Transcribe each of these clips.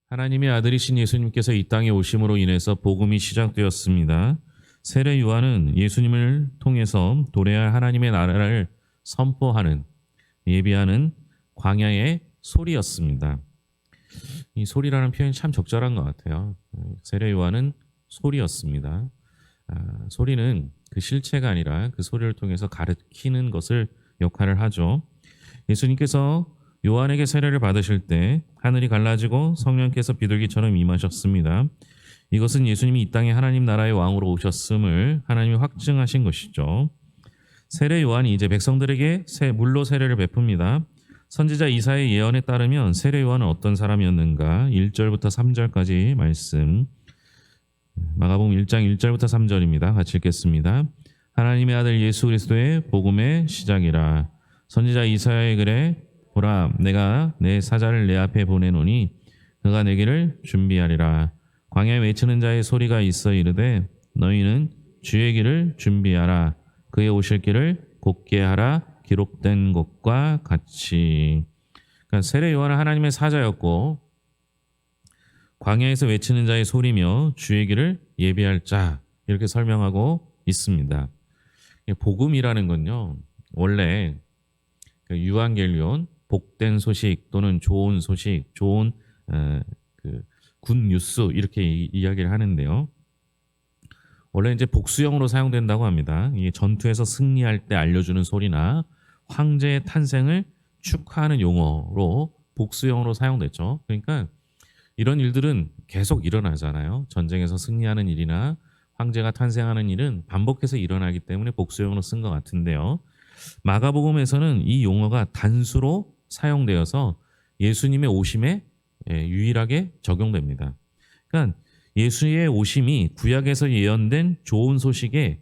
하나님의 아들이신 예수님께서 이 땅에 오심으로 인해서 복음이 시작되었습니다. 세례 요한은 예수님을 통해서 도래할 하나님의 나라를 선포하는, 예비하는 광야의 소리였습니다. 이 소리라는 표현이 참 적절한 것 같아요. 세례 요한은 소리였습니다. 소리는 그 실체가 아니라 그 소리를 통해서 가르치는 것을 역할을 하죠. 예수님께서 요한에게 세례를 받으실 때 하늘이 갈라지고 성령께서 비둘기처럼 임하셨습니다. 이것은 예수님이 이 땅에 하나님 나라의 왕으로 오셨음을 하나님이 확증하신 것이죠. 세례 요한이 이제 백성들에게 물로 세례를 베풉니다. 선지자 이사야의 예언에 따르면 세례 요한은 어떤 사람이었는가? 1절부터 3절까지 말씀, 마가복음 1장 1절부터 3절입니다. 같이 읽겠습니다. 하나님의 아들 예수 그리스도의 복음의 시작이라. 선지자 이사야의 글에 보라, 내가 내 사자를 내 앞에 보내노니 그가 내 길을 준비하리라. 광야에 외치는 자의 소리가 있어 이르되 너희는 주의 길을 준비하라. 그의 오실 길을 곧게 하라. 기록된 것과 같이. 그러니까 세례 요한은 하나님의 사자였고 광야에서 외치는 자의 소리며 주의 길을 예비할 자, 이렇게 설명하고 있습니다. 복음이라는 건요, 원래 유한겔리온, 복된 소식 또는 좋은 소식, 좋은 굿 뉴스, 이렇게 이야기를 하는데요. 원래 이제 복수형으로 사용된다고 합니다. 이게 전투에서 승리할 때 알려주는 소리나 황제의 탄생을 축하하는 용어로 복수형으로 사용됐죠. 그러니까 이런 일들은 계속 일어나잖아요. 전쟁에서 승리하는 일이나 황제가 탄생하는 일은 반복해서 일어나기 때문에 복수형으로 쓴 것 같은데요. 마가복음에서는 이 용어가 단수로 사용되어서 예수님의 오심에 유일하게 적용됩니다. 그러니까 예수의 오심이 구약에서 예언된 좋은 소식의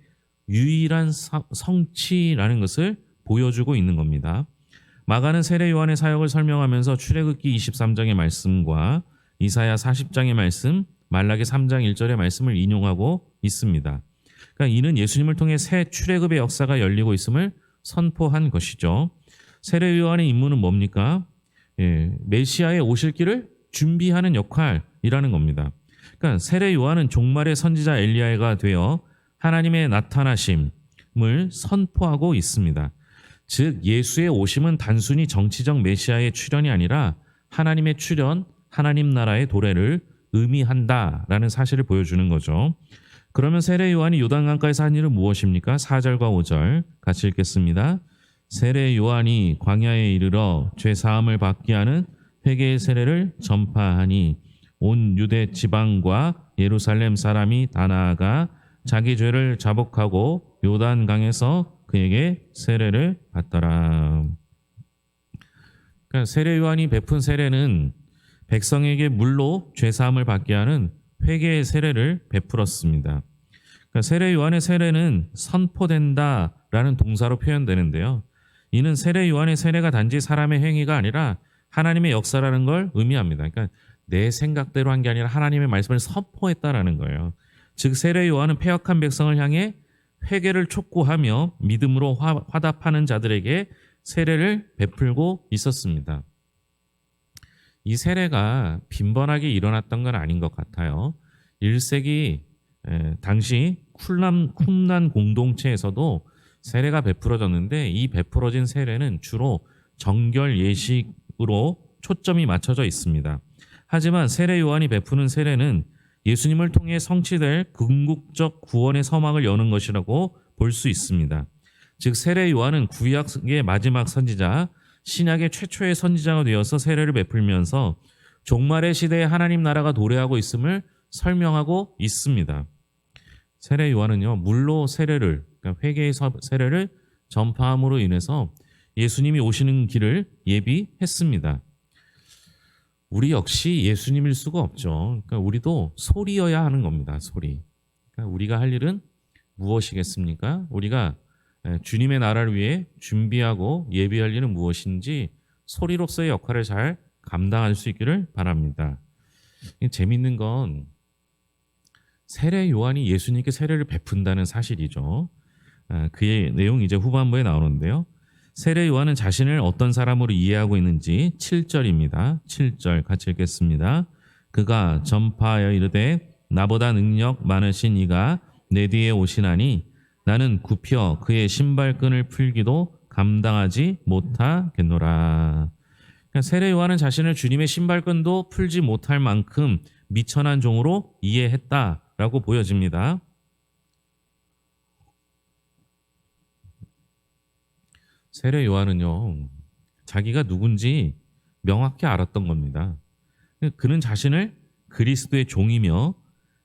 유일한 성취라는 것을 보여주고 있는 겁니다. 마가는 세례 요한의 사역을 설명하면서 출애굽기 23장의 말씀과 이사야 40장의 말씀, 말라기 3장 1절의 말씀을 인용하고 있습니다. 그러니까 이는 예수님을 통해 새 출애굽의 역사가 열리고 있음을 선포한 것이죠. 세례 요한의 임무는 뭡니까? 메시아의 오실 길을 준비하는 역할이라는 겁니다. 그러니까 세례 요한은 종말의 선지자 엘리야가 되어 하나님의 나타나심을 선포하고 있습니다. 즉 예수의 오심은 단순히 정치적 메시아의 출현이 아니라 하나님의 출현, 하나님 나라의 도래를 의미한다라는 사실을 보여주는 거죠. 그러면 세례 요한이 요단강가에서 한 일은 무엇입니까? 4절과 5절 같이 읽겠습니다. 세례 요한이 광야에 이르러 죄 사함을 받게 하는 회개의 세례를 전파하니 온 유대 지방과 예루살렘 사람이 다 나아가 자기 죄를 자복하고 요단강에서 그에게 세례를 받더라. 그러니까 세례 요한이 베푼 세례는 백성에게 물로 죄 사함을 받게 하는 회개의 세례를 베풀었습니다. 그러니까 세례 요한의 세례는 선포된다라는 동사로 표현되는데요. 이는 세례 요한의 세례가 단지 사람의 행위가 아니라 하나님의 역사라는 걸 의미합니다. 그러니까 내 생각대로 한 게 아니라 하나님의 말씀을 선포했다라는 거예요. 즉 세례 요한은 패역한 백성을 향해 회개를 촉구하며 믿음으로 화답하는 자들에게 세례를 베풀고 있었습니다. 이 세례가 빈번하게 일어났던 건 아닌 것 같아요. 1세기 당시 쿰란 공동체에서도 세례가 베풀어졌는데 이 베풀어진 세례는 주로 정결 예식으로 초점이 맞춰져 있습니다. 하지만 세례 요한이 베푸는 세례는 예수님을 통해 성취될 궁극적 구원의 서막을 여는 것이라고 볼 수 있습니다. 즉 세례 요한은 구약의 마지막 선지자, 신약의 최초의 선지자가 되어서 세례를 베풀면서 종말의 시대에 하나님 나라가 도래하고 있음을 설명하고 있습니다. 세례 요한은요, 물로 세례를, 그러니까 회개의 세례를 전파함으로 인해서 예수님이 오시는 길을 예비했습니다. 우리 역시 예수님일 수가 없죠. 그러니까 우리도 소리여야 하는 겁니다. 소리. 그러니까 우리가 할 일은 무엇이겠습니까? 우리가 주님의 나라를 위해 준비하고 예비할 일은 무엇인지 소리로서의 역할을 잘 감당할 수 있기를 바랍니다. 재밌는 건 세례 요한이 예수님께 세례를 베푼다는 사실이죠. 그의 내용이 이제 후반부에 나오는데요. 세례 요한은 자신을 어떤 사람으로 이해하고 있는지 7절입니다. 7절 같이 읽겠습니다. 그가 전파하여 이르되 나보다 능력 많으신 이가 내 뒤에 오시나니 나는 굽혀 그의 신발끈을 풀기도 감당하지 못하겠노라. 그러니까 세례 요한은 자신을 주님의 신발끈도 풀지 못할 만큼 미천한 종으로 이해했다라고 보여집니다. 세례 요한은요, 자기가 누군지 명확히 알았던 겁니다. 그는 자신을 그리스도의 종이며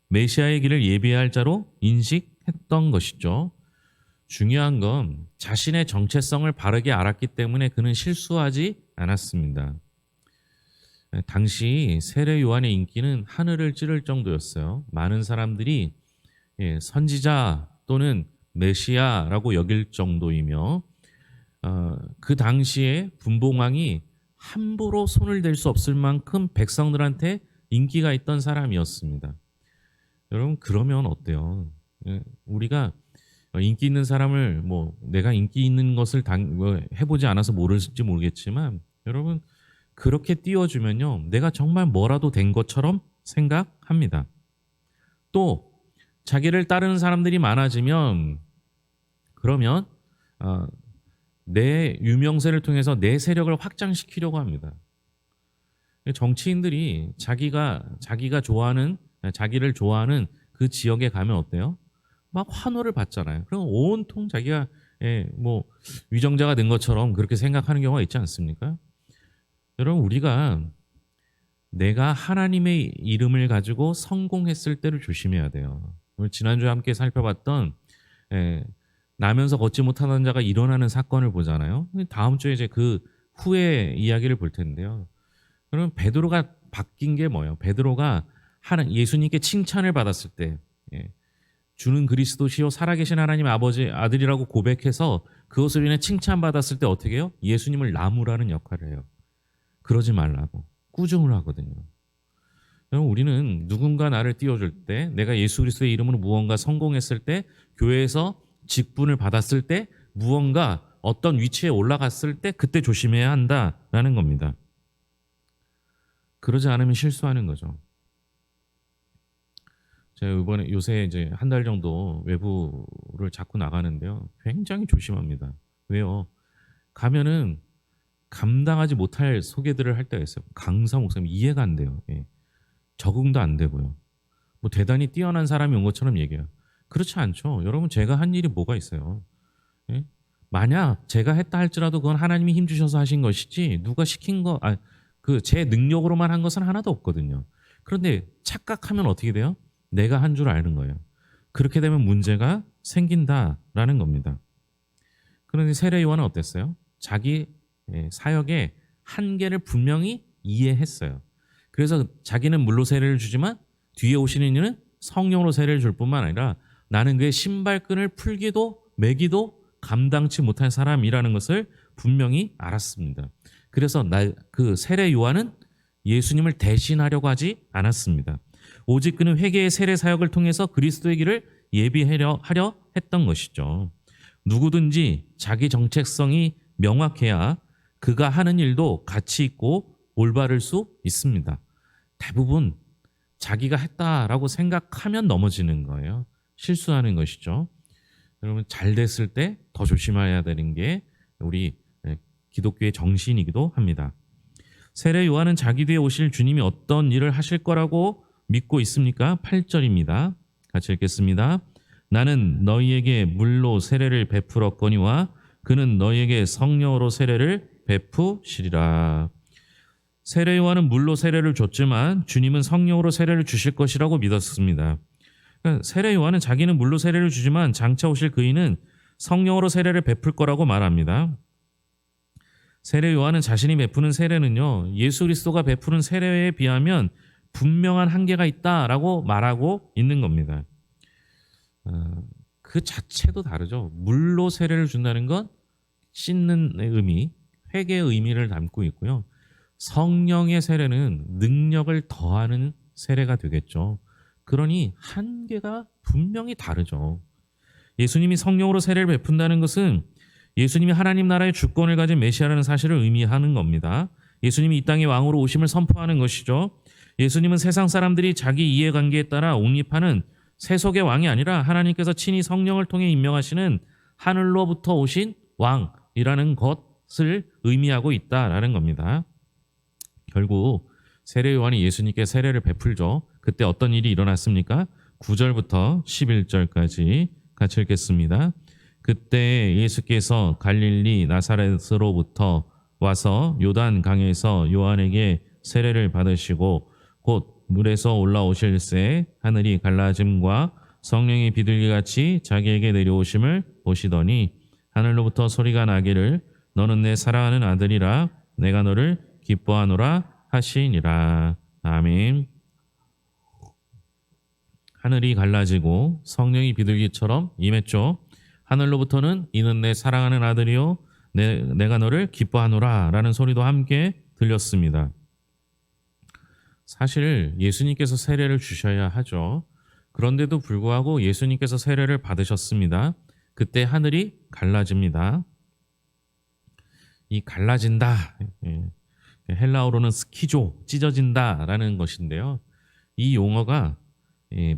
메시아의 길을 예비할 자로 인식했던 것이죠. 중요한 건 자신의 정체성을 바르게 알았기 때문에 그는 실수하지 않았습니다. 당시 세례 요한의 인기는 하늘을 찌를 정도였어요. 많은 사람들이 선지자 또는 메시아라고 여길 정도이며 그 당시에 분봉왕이 함부로 손을 댈 수 없을 만큼 백성들한테 인기가 있던 사람이었습니다. 여러분 그러면 어때요? 우리가 인기 있는 사람을 내가 인기 있는 것을 해보지 않아서 모를지 모르겠지만 여러분 그렇게 띄워주면요 내가 정말 뭐라도 된 것처럼 생각합니다. 또 자기를 따르는 사람들이 많아지면 그러면 내 유명세를 통해서 내 세력을 확장시키려고 합니다. 정치인들이 자기가 좋아하는 자기를 좋아하는 그 지역에 가면 어때요? 막 환호를 받잖아요. 그럼 온통 자기가 위정자가 된 것처럼 그렇게 생각하는 경우가 있지 않습니까? 여러분 우리가 내가 하나님의 이름을 가지고 성공했을 때를 조심해야 돼요. 지난주에 함께 살펴봤던 나면서 걷지 못하는 자가 일어나는 사건을 보잖아요. 다음 주에 이제 그 후의 이야기를 볼 텐데요. 그러면 베드로가 바뀐 게 뭐예요? 베드로가 예수님께 칭찬을 받았을 때 주는 그리스도시요 살아계신 하나님 아버지 아들이라고 고백해서 그것을 인해 칭찬받았을 때 어떻게 해요? 예수님을 나무라는 역할을 해요. 그러지 말라고 꾸중을 하거든요. 여러분 우리는 누군가 나를 띄워줄 때 내가 예수 그리스도의 이름으로 무언가 성공했을 때 교회에서 직분을 받았을 때 무언가 어떤 위치에 올라갔을 때 그때 조심해야 한다라는 겁니다. 그러지 않으면 실수하는 거죠. 제가 요새 이제 한 달 정도 외부를 자꾸 나가는데요. 굉장히 조심합니다. 왜요? 가면은 감당하지 못할 소개들을 할 때가 있어요. 강사 목사님 이해가 안 돼요. 적응도 안 되고요. 대단히 뛰어난 사람이 온 것처럼 얘기해요. 그렇지 않죠. 여러분 제가 한 일이 뭐가 있어요. 만약 제가 했다 할지라도 그건 하나님이 힘주셔서 하신 것이지 누가 시킨 제 능력으로만 한 것은 하나도 없거든요. 그런데 착각하면 어떻게 돼요? 내가 한 줄 아는 거예요. 그렇게 되면 문제가 생긴다라는 겁니다. 그런데 세례 요한은 어땠어요? 자기 사역의 한계를 분명히 이해했어요. 그래서 자기는 물로 세례를 주지만 뒤에 오시는 이는 성령으로 세례를 줄 뿐만 아니라 나는 그의 신발끈을 풀기도 매기도 감당치 못한 사람이라는 것을 분명히 알았습니다. 그래서 그 세례 요한은 예수님을 대신하려고 하지 않았습니다. 오직 그는 회개의 세례 사역을 통해서 그리스도의 길을 예비하려 했던 것이죠. 누구든지 자기 정체성이 명확해야 그가 하는 일도 가치 있고 올바를 수 있습니다. 대부분 자기가 했다라고 생각하면 넘어지는 거예요. 실수하는 것이죠. 여러분 잘 됐을 때 더 조심해야 되는 게 우리 기독교의 정신이기도 합니다. 세례 요한은 자기 뒤에 오실 주님이 어떤 일을 하실 거라고 믿고 있습니까? 8절입니다. 같이 읽겠습니다. 나는 너희에게 물로 세례를 베풀었거니와 그는 너희에게 성령으로 세례를 베푸시리라. 세례 요한은 물로 세례를 줬지만 주님은 성령으로 세례를 주실 것이라고 믿었습니다. 그러니까 세례 요한은 자기는 물로 세례를 주지만 장차 오실 그이는 성령으로 세례를 베풀 거라고 말합니다. 세례 요한은 자신이 베푸는 세례는요, 예수 그리스도가 베푸는 세례에 비하면 분명한 한계가 있다라고 말하고 있는 겁니다. 그 자체도 다르죠. 물로 세례를 준다는 건 씻는 의미, 회개의 의미를 담고 있고요. 성령의 세례는 능력을 더하는 세례가 되겠죠. 그러니 한계가 분명히 다르죠. 예수님이 성령으로 세례를 베푼다는 것은 예수님이 하나님 나라의 주권을 가진 메시아라는 사실을 의미하는 겁니다. 예수님이 이 땅의 왕으로 오심을 선포하는 것이죠. 예수님은 세상 사람들이 자기 이해관계에 따라 옹립하는 세속의 왕이 아니라 하나님께서 친히 성령을 통해 임명하시는 하늘로부터 오신 왕이라는 것을 의미하고 있다라는 겁니다. 결국 세례 요한이 예수님께 세례를 베풀죠. 그때 어떤 일이 일어났습니까? 9절부터 11절까지 같이 읽겠습니다. 그때 예수께서 갈릴리 나사렛으로부터 와서 요단 강에서 요한에게 세례를 받으시고 곧 물에서 올라오실새 하늘이 갈라짐과 성령의 비둘기같이 자기에게 내려오심을 보시더니 하늘로부터 소리가 나기를 너는 내 사랑하는 아들이라 내가 너를 기뻐하노라 하시니라. 아멘. 하늘이 갈라지고 성령이 비둘기처럼 임했죠. 하늘로부터는 이는 내 사랑하는 아들이요 내가 너를 기뻐하노라 라는 소리도 함께 들렸습니다. 사실 예수님께서 세례를 주셔야 하죠. 그런데도 불구하고 예수님께서 세례를 받으셨습니다. 그때 하늘이 갈라집니다. 이 갈라진다, 헬라어로는 스키조, 찢어진다라는 것인데요. 이 용어가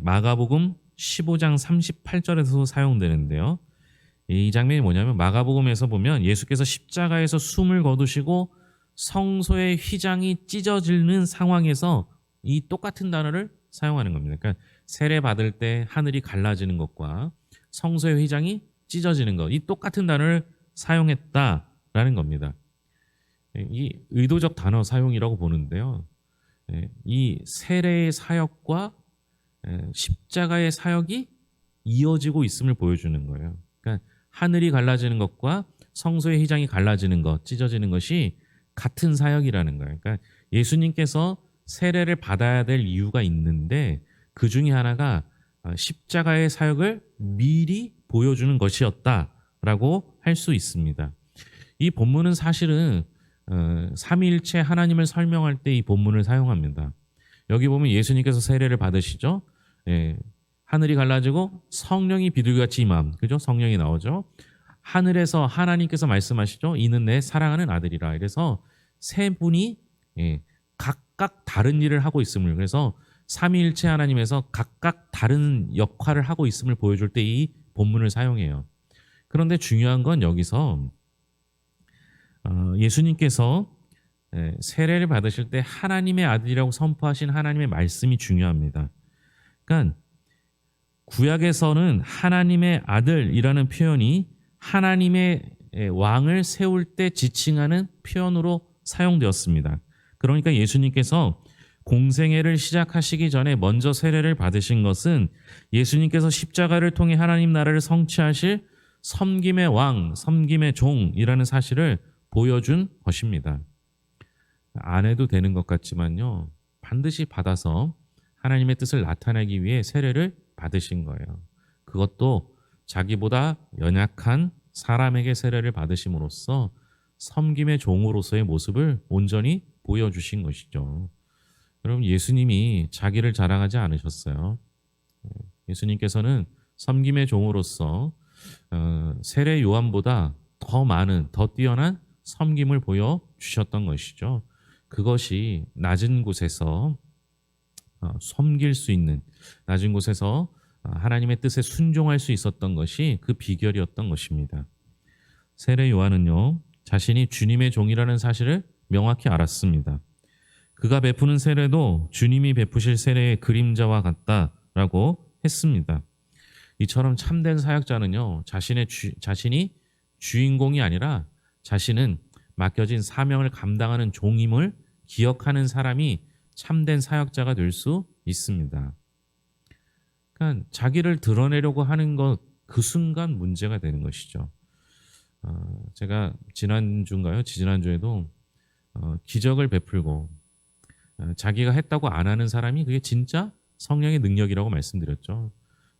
마가복음 15장 38절에서 사용되는데요. 이 장면이 뭐냐면 마가복음에서 보면 예수께서 십자가에서 숨을 거두시고 성소의 휘장이 찢어지는 상황에서 이 똑같은 단어를 사용하는 겁니다. 그러니까 세례 받을 때 하늘이 갈라지는 것과 성소의 휘장이 찢어지는 것, 이 똑같은 단어를 사용했다라는 겁니다. 이 의도적 단어 사용이라고 보는데요. 이 세례의 사역과 십자가의 사역이 이어지고 있음을 보여주는 거예요. 그러니까 하늘이 갈라지는 것과 성소의 휘장이 갈라지는 것, 찢어지는 것이 같은 사역이라는 거예요. 그러니까 예수님께서 세례를 받아야 될 이유가 있는데 그 중에 하나가 십자가의 사역을 미리 보여주는 것이었다라고 할 수 있습니다. 이 본문은 사실은 삼위일체 하나님을 설명할 때 이 본문을 사용합니다. 여기 보면 예수님께서 세례를 받으시죠. 하늘이 갈라지고 성령이 비둘기같이 임함. 그죠? 성령이 나오죠. 하늘에서 하나님께서 말씀하시죠. 이는 내 사랑하는 아들이라. 그래서 세 분이 각각 다른 일을 하고 있음을, 그래서 삼위일체 하나님에서 각각 다른 역할을 하고 있음을 보여줄 때 이 본문을 사용해요. 그런데 중요한 건 여기서 예수님께서 세례를 받으실 때 하나님의 아들이라고 선포하신 하나님의 말씀이 중요합니다. 그러니까 구약에서는 하나님의 아들이라는 표현이 하나님의 왕을 세울 때 지칭하는 표현으로 사용되었습니다. 그러니까 예수님께서 공생애를 시작하시기 전에 먼저 세례를 받으신 것은 예수님께서 십자가를 통해 하나님 나라를 성취하실 섬김의 왕, 섬김의 종이라는 사실을 보여준 것입니다. 안 해도 되는 것 같지만요, 반드시 받아서 하나님의 뜻을 나타내기 위해 세례를 받으신 거예요. 그것도 자기보다 연약한 사람에게 세례를 받으심으로써 섬김의 종으로서의 모습을 온전히 보여주신 것이죠. 여러분, 예수님이 자기를 자랑하지 않으셨어요. 예수님께서는 섬김의 종으로서 세례 요한보다 더 많은, 더 뛰어난 섬김을 보여주셨던 것이죠. 그것이 낮은 곳에서 섬길 수 있는, 낮은 곳에서 하나님의 뜻에 순종할 수 있었던 것이 그 비결이었던 것입니다. 세례 요한은요, 자신이 주님의 종이라는 사실을 명확히 알았습니다. 그가 베푸는 세례도 주님이 베푸실 세례의 그림자와 같다라고 했습니다. 이처럼 참된 사역자는요, 자신이 주인공이 아니라 자신은 맡겨진 사명을 감당하는 종임을 기억하는 사람이 참된 사역자가 될 수 있습니다. 그러니까 자기를 드러내려고 하는 것, 그 순간 문제가 되는 것이죠. 제가 지난주인가요? 지지난주에도 기적을 베풀고 자기가 했다고 안 하는 사람이 그게 진짜 성령의 능력이라고 말씀드렸죠.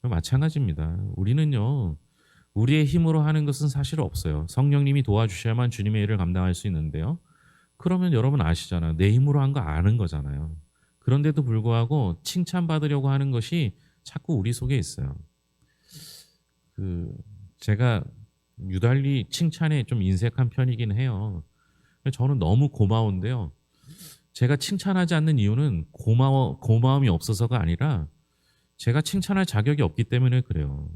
마찬가지입니다. 우리는요, 우리의 힘으로 하는 것은 사실 없어요. 성령님이 도와주셔야만 주님의 일을 감당할 수 있는데요. 그러면 여러분 아시잖아요. 내 힘으로 한 거 아는 거잖아요. 그런데도 불구하고 칭찬받으려고 하는 것이 자꾸 우리 속에 있어요. 제가 유달리 칭찬에 좀 인색한 편이긴 해요. 저는 너무 고마운데요. 제가 칭찬하지 않는 이유는 고마움이 없어서가 아니라 제가 칭찬할 자격이 없기 때문에 그래요.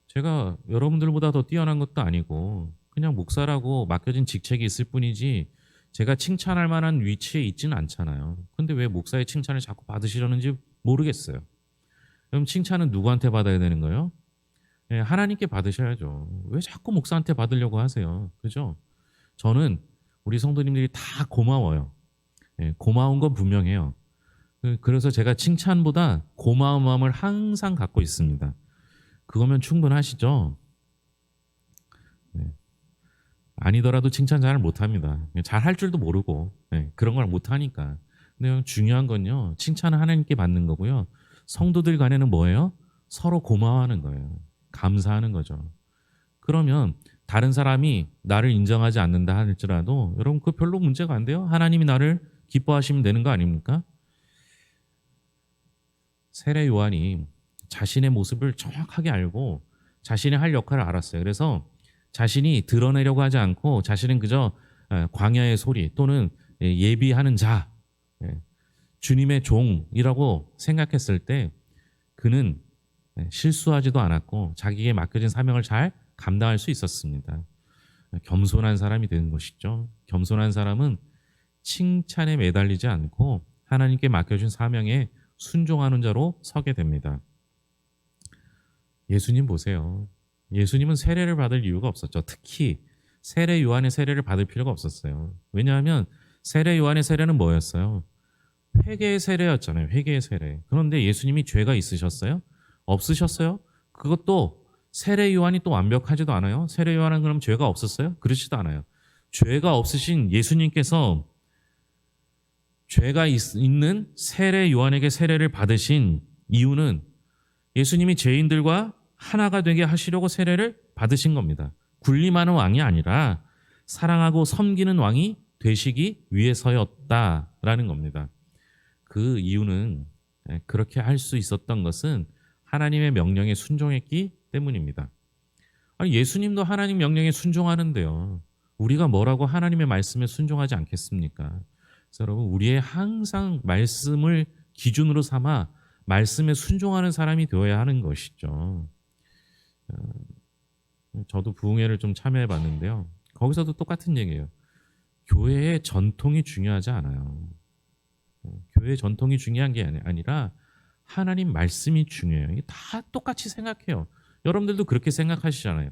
제가 여러분들보다 더 뛰어난 것도 아니고 그냥 목사라고 맡겨진 직책이 있을 뿐이지 제가 칭찬할 만한 위치에 있지는 않잖아요. 근데 왜 목사의 칭찬을 자꾸 받으시려는지 모르겠어요. 그럼 칭찬은 누구한테 받아야 되는 거예요? 예, 하나님께 받으셔야죠. 왜 자꾸 목사한테 받으려고 하세요? 그죠? 저는 우리 성도님들이 다 고마워요. 예, 고마운 건 분명해요. 그래서 제가 칭찬보다 고마운 마음을 항상 갖고 있습니다. 그거면 충분하시죠? 네. 아니더라도 칭찬 잘 못합니다. 잘 할 줄도 모르고 그런 걸 못하니까. 근데 중요한 건요. 칭찬은 하나님께 받는 거고요. 성도들 간에는 뭐예요? 서로 고마워하는 거예요. 감사하는 거죠. 그러면 다른 사람이 나를 인정하지 않는다 할지라도 여러분 그 별로 문제가 안 돼요. 하나님이 나를 기뻐하시면 되는 거 아닙니까? 세례 요한이 자신의 모습을 정확하게 알고 자신이 할 역할을 알았어요. 그래서 자신이 드러내려고 하지 않고 자신은 그저 광야의 소리 또는 예비하는 자, 주님의 종이라고 생각했을 때 그는 실수하지도 않았고 자기에게 맡겨진 사명을 잘 감당할 수 있었습니다. 겸손한 사람이 되는 것이죠. 겸손한 사람은 칭찬에 매달리지 않고 하나님께 맡겨준 사명에 순종하는 자로 서게 됩니다. 예수님 보세요. 예수님은 세례를 받을 이유가 없었죠. 특히 세례 요한의 세례를 받을 필요가 없었어요. 왜냐하면 세례 요한의 세례는 뭐였어요? 회개의 세례였잖아요. 회개의 세례. 그런데 예수님이 죄가 있으셨어요? 없으셨어요? 그것도 세례 요한이 또 완벽하지도 않아요. 세례 요한은 그럼 죄가 없었어요? 그렇지도 않아요. 죄가 없으신 예수님께서 죄가 있는 세례 요한에게 세례를 받으신 이유는 예수님이 죄인들과 하나가 되게 하시려고 세례를 받으신 겁니다. 군림하는 왕이 아니라 사랑하고 섬기는 왕이 되시기 위해서였다라는 겁니다. 그 이유는 그렇게 할 수 있었던 것은 하나님의 명령에 순종했기 때문입니다. 아니, 예수님도 하나님 명령에 순종하는데요. 우리가 뭐라고 하나님의 말씀에 순종하지 않겠습니까? 그래서 여러분 우리의 항상 말씀을 기준으로 삼아 말씀에 순종하는 사람이 되어야 하는 것이죠. 저도 부흥회를 좀 참여해 봤는데요. 거기서도 똑같은 얘기예요. 교회의 전통이 중요하지 않아요. 교회의 전통이 중요한 게 아니라 하나님 말씀이 중요해요. 이게 다 똑같이 생각해요. 여러분들도 그렇게 생각하시잖아요.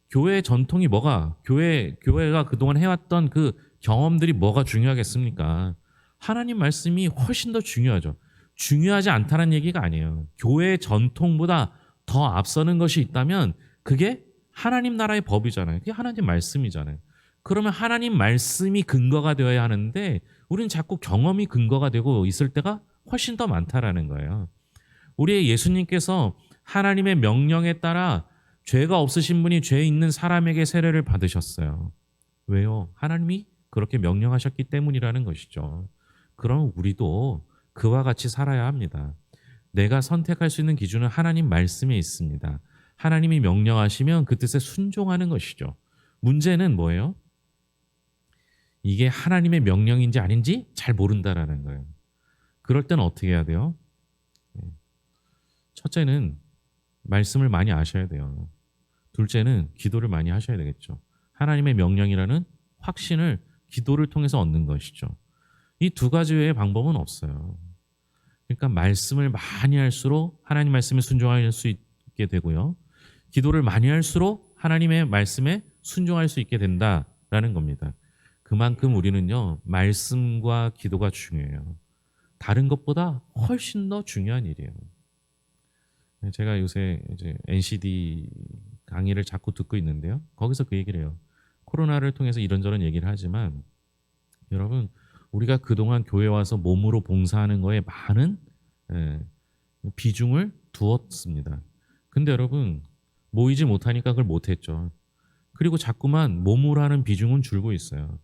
교회의 전통이 뭐가, 교회가 그동안 해왔던 그 경험들이 뭐가 중요하겠습니까? 하나님 말씀이 훨씬 더 중요하죠. 중요하지 않다는 얘기가 아니에요. 교회의 전통보다 더 앞서는 것이 있다면 그게 하나님 나라의 법이잖아요. 그게 하나님 말씀이잖아요. 그러면 하나님 말씀이 근거가 되어야 하는데 우리는 자꾸 경험이 근거가 되고 있을 때가 훨씬 더 많다라는 거예요. 우리의 예수님께서 하나님의 명령에 따라 죄가 없으신 분이 죄 있는 사람에게 세례를 받으셨어요. 왜요? 하나님이 그렇게 명령하셨기 때문이라는 것이죠. 그럼 우리도 그와 같이 살아야 합니다. 내가 선택할 수 있는 기준은 하나님 말씀에 있습니다. 하나님이 명령하시면 그 뜻에 순종하는 것이죠. 문제는 뭐예요? 이게 하나님의 명령인지 아닌지 잘 모른다라는 거예요. 그럴 때는 어떻게 해야 돼요? 첫째는 말씀을 많이 아셔야 돼요. 둘째는 기도를 많이 하셔야 되겠죠. 하나님의 명령이라는 확신을 기도를 통해서 얻는 것이죠. 이 두 가지 외의 방법은 없어요. 그러니까 말씀을 많이 할수록 하나님 말씀에 순종할 수 있게 되고요. 기도를 많이 할수록 하나님의 말씀에 순종할 수 있게 된다라는 겁니다. 그만큼 우리는요, 말씀과 기도가 중요해요. 다른 것보다 훨씬 더 중요한 일이에요. 제가 요새 이제 NCD 강의를 자꾸 듣고 있는데요. 거기서 그 얘기를 해요. 코로나를 통해서 이런저런 얘기를 하지만 여러분 우리가 그동안 교회 와서 몸으로 봉사하는 거에 많은 비중을 두었습니다. 근데 여러분 모이지 못하니까 그걸 못했죠. 그리고 자꾸만 몸으로 하는 비중은 줄고 있어요.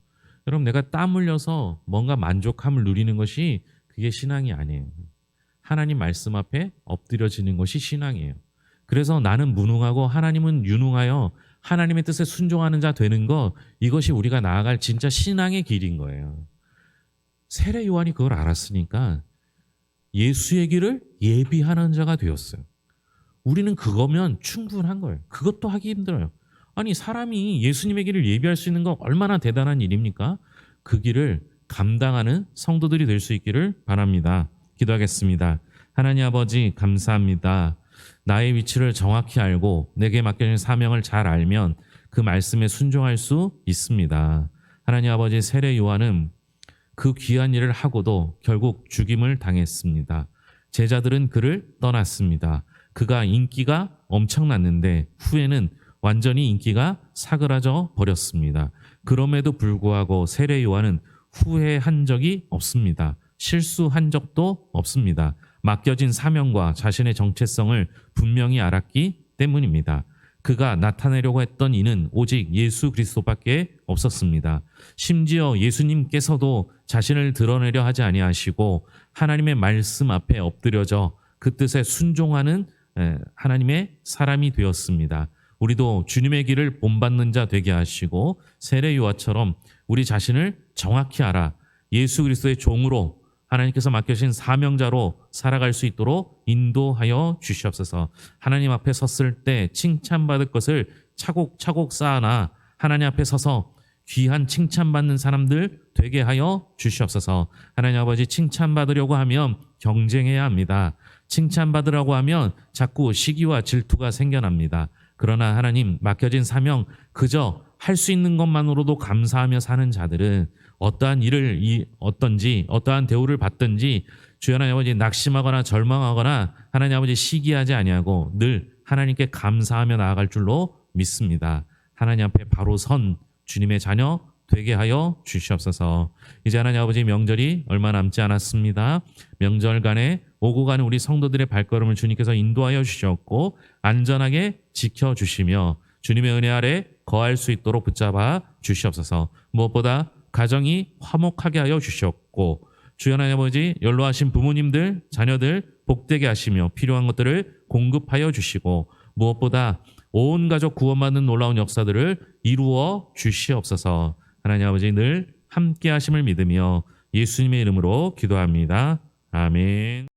여러분 내가 땀 흘려서 뭔가 만족함을 누리는 것이 그게 신앙이 아니에요. 하나님 말씀 앞에 엎드려지는 것이 신앙이에요. 그래서 나는 무능하고 하나님은 유능하여 하나님의 뜻에 순종하는 자 되는 것, 이것이 우리가 나아갈 진짜 신앙의 길인 거예요. 세례 요한이 그걸 알았으니까 예수의 길을 예비하는 자가 되었어요. 우리는 그거면 충분한 거예요. 그것도 하기 힘들어요. 아니, 사람이 예수님의 길을 예비할 수 있는 거 얼마나 대단한 일입니까? 그 길을 감당하는 성도들이 될 수 있기를 바랍니다. 기도하겠습니다. 하나님 아버지, 감사합니다. 나의 위치를 정확히 알고 내게 맡겨진 사명을 잘 알면 그 말씀에 순종할 수 있습니다. 하나님 아버지, 세례 요한은 그 귀한 일을 하고도 결국 죽임을 당했습니다. 제자들은 그를 떠났습니다. 그가 인기가 엄청났는데 후에는 완전히 인기가 사그라져 버렸습니다. 그럼에도 불구하고 세례 요한은 후회한 적이 없습니다. 실수한 적도 없습니다. 맡겨진 사명과 자신의 정체성을 분명히 알았기 때문입니다. 그가 나타내려고 했던 이는 오직 예수 그리스도밖에 없었습니다. 심지어 예수님께서도 자신을 드러내려 하지 아니하시고 하나님의 말씀 앞에 엎드려져 그 뜻에 순종하는 하나님의 사람이 되었습니다. 우리도 주님의 길을 본받는 자 되게 하시고 세례 요한처럼 우리 자신을 정확히 알아 예수 그리스도의 종으로 하나님께서 맡겨신 사명자로 살아갈 수 있도록 인도하여 주시옵소서. 하나님 앞에 섰을 때 칭찬받을 것을 차곡차곡 쌓아놔 하나님 앞에 서서 귀한 칭찬받는 사람들 되게 하여 주시옵소서. 하나님 아버지, 칭찬받으려고 하면 경쟁해야 합니다. 칭찬받으라고 하면 자꾸 시기와 질투가 생겨납니다. 그러나 하나님, 맡겨진 사명 그저 할 수 있는 것만으로도 감사하며 사는 자들은 어떠한 일을 어떠한 대우를 받든지 주여 하나님 아버지 낙심하거나 절망하거나 하나님 아버지 시기하지 아니하고 늘 하나님께 감사하며 나아갈 줄로 믿습니다. 하나님 앞에 바로 선 주님의 자녀 되게 하여 주시옵소서. 이제 하나님 아버지, 명절이 얼마 남지 않았습니다. 명절간에 오고 가는 우리 성도들의 발걸음을 주님께서 인도하여 주셨고 안전하게 지켜주시며 주님의 은혜 아래 거할 수 있도록 붙잡아 주시옵소서. 무엇보다 가정이 화목하게 하여 주셨고 주여 하나님 아버지, 연로하신 부모님들, 자녀들 복되게 하시며 필요한 것들을 공급하여 주시고 무엇보다 온 가족 구원받는 놀라운 역사들을 이루어 주시옵소서. 하나님 아버지, 늘 함께 하심을 믿으며 예수님의 이름으로 기도합니다. 아멘.